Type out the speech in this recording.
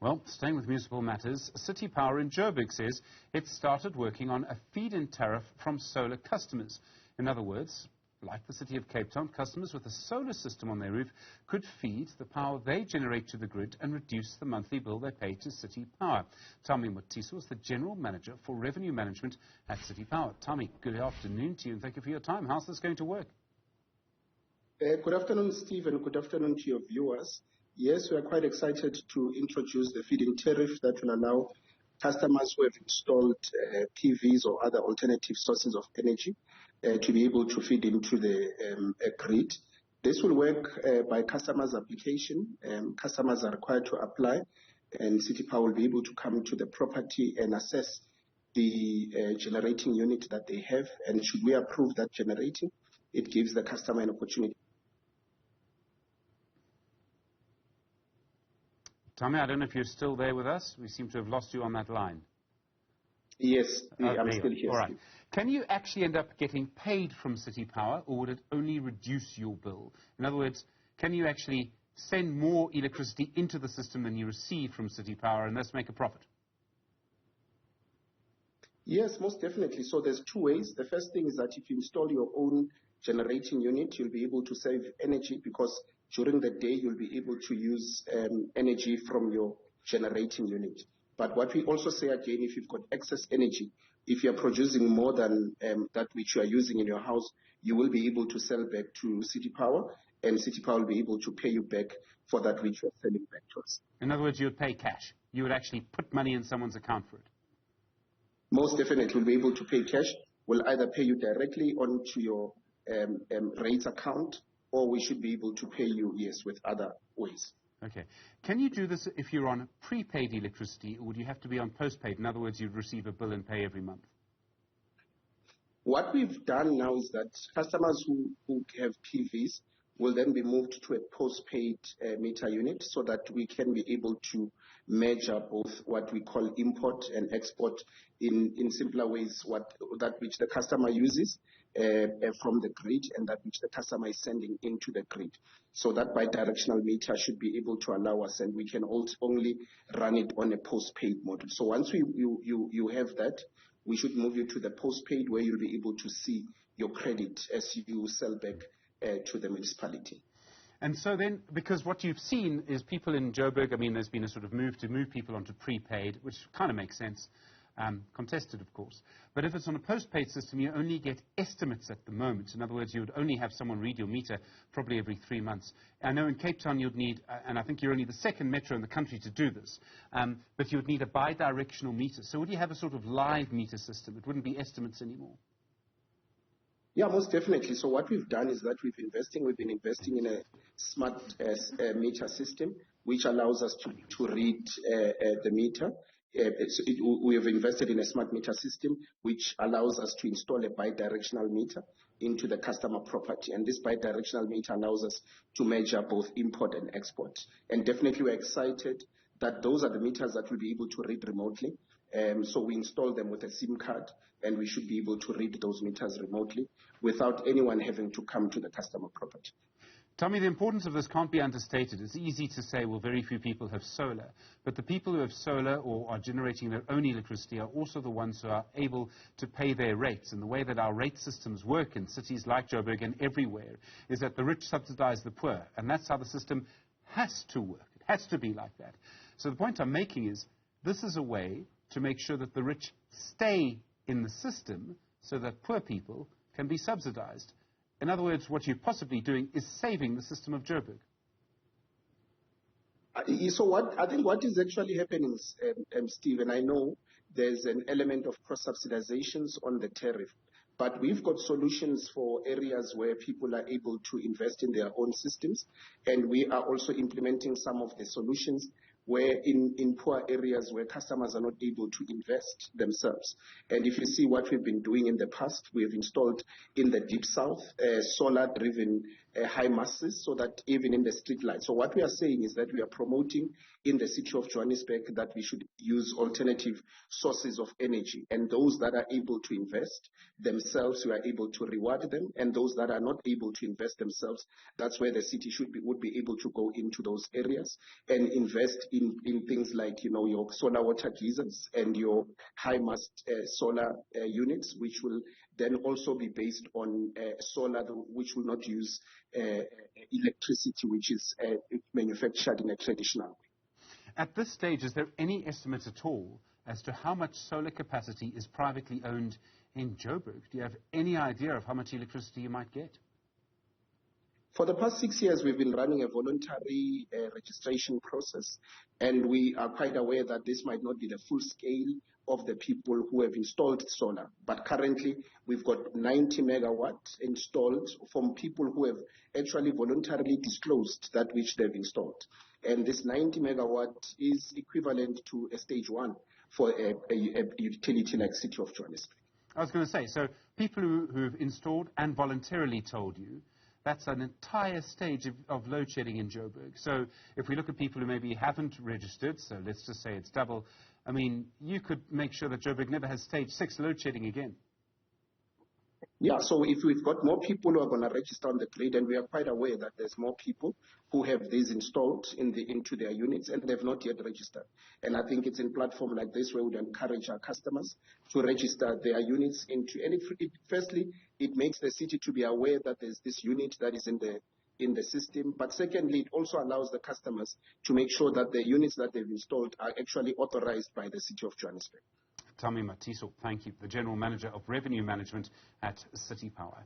Well, staying with municipal matters, City Power in Joburg says it started working on a feed-in tariff from solar customers. In other words, like the City of Cape Town, customers with a solar system on their roof could feed the power they generate to the grid and reduce the monthly bill they pay to City Power. Thami Mathiso is the General Manager for Revenue Management at City Power. Thami, good afternoon to you and thank you for your time. How's this going to work? Good afternoon, Steve, and good afternoon to your viewers. Yes, we are quite excited to introduce the feed-in tariff that will allow customers who have installed PVs or other alternative sources of energy to be able to feed into the grid. This will work by customers' application. Customers are required to apply, and City Power will be able to come to the property and assess the generating unit that they have. And should we approve that generating, it gives the customer an opportunity. Thami, I don't know if you're still there with us. We seem to have lost you on that line. Yes, I'm still here. All right. Can you actually end up getting paid from City Power, or would it only reduce your bill? In other words, can you actually send more electricity into the system than you receive from City Power and thus make a profit? Yes, most definitely. So there's two ways. The first thing is that if you install your own generating unit, you'll be able to save energy because during the day you'll be able to use energy from your generating unit. But what we also say again, if you've got excess energy, if you're producing more than that which you are using in your house, you will be able to sell back to City Power, and City Power will be able to pay you back for that which you're selling back to us. In other words, you would pay cash. You would actually put money in someone's account for it. Most definitely, we'll be able to pay cash. We'll either pay you directly onto your rates account, or we should be able to pay you, yes, with other ways. Okay. Can you do this if you're on prepaid electricity, or would you have to be on postpaid? In other words, you'd receive a bill and pay every month. What we've done now is that customers who have PVs will then be moved to a postpaid meter unit so that we can be able to measure both what we call import and export in simpler ways, that which the customer uses from the grid and that which the customer is sending into the grid. So that bi-directional meter should be able to allow us, and we can only run it on a postpaid model. So once you have that, we should move you to the postpaid where you'll be able to see your credit as you sell back to the municipality. And so then, because what you've seen is people in Joburg, I mean, there's been a sort of move to move people onto prepaid, which kind of makes sense, contested, of course. But if it's on a postpaid system, you only get estimates at the moment. In other words, you would only have someone read your meter probably every 3 months. I know in Cape Town you'd need, and I think you're only the second metro in the country to do this, but you would need a bi-directional meter. So would you have a sort of live meter system? It wouldn't be estimates anymore. Yeah, most definitely. So what we've done is that we've been investing in a smart meter system, which allows us to read the meter. We have invested in a smart meter system, which allows us to install a bi-directional meter into the customer property. And this bi-directional meter allows us to measure both import and export. And definitely we're excited that those are the meters that we'll be able to read remotely. So we install them with a SIM card, and we should be able to read those meters remotely without anyone having to come to the customer property. Thami, the importance of this can't be understated. It's easy to say, well, very few people have solar. But the people who have solar or are generating their own electricity are also the ones who are able to pay their rates. And the way that our rate systems work in cities like Joburg and everywhere is that the rich subsidize the poor. And that's how the system has to work. It has to be like that. So the point I'm making is this is a way to make sure that the rich stay in the system so that poor people can be subsidized. In other words, what you're possibly doing is saving the system of Joburg. So I think what is actually happening, Steve, and I know there's an element of cross-subsidizations on the tariff, but we've got solutions for areas where people are able to invest in their own systems, and we are also implementing some of the solutions where in poor areas where customers are not able to invest themselves. And if you see what we've been doing in the past, we have installed in the Deep South solar-driven high masses so that even in the street lights. So what we are saying is that we are promoting in the city of Johannesburg that we should use alternative sources of energy. And those that are able to invest themselves, we are able to reward them. And those that are not able to invest themselves, that's where the city would be able to go into those areas and invest in things like, your solar water geysers and your high mast solar units, which will then also be based on solar, which will not use electricity, which is manufactured in a traditional way. At this stage, is there any estimate at all as to how much solar capacity is privately owned in Joburg? Do you have any idea of how much electricity you might get? For the past 6 years, we've been running a voluntary registration process, and we are quite aware that this might not be the full scale of the people who have installed solar. But currently, we've got 90 megawatts installed from people who have actually voluntarily disclosed that which they've installed. And this 90 megawatt is equivalent to a stage 1 for a utility like City of Johannesburg. I was going to say, so people who've installed and voluntarily told you, that's an entire stage of load shedding in Joburg. So if we look at people who maybe haven't registered, so let's just say it's double, I mean, you could make sure that Joburg never has stage 6 load shedding again. Yeah, so if we've got more people who are going to register on the grid, and we are quite aware that there's more people who have these installed into their units and they've not yet registered. And I think it's in platform like this where we would encourage our customers to register their units into. And firstly, it makes the city to be aware that there's this unit that is in the system. But secondly, it also allows the customers to make sure that the units that they've installed are actually authorized by the City of Johannesburg. Thami Mathiso, thank you, the General Manager of Revenue Management at City Power.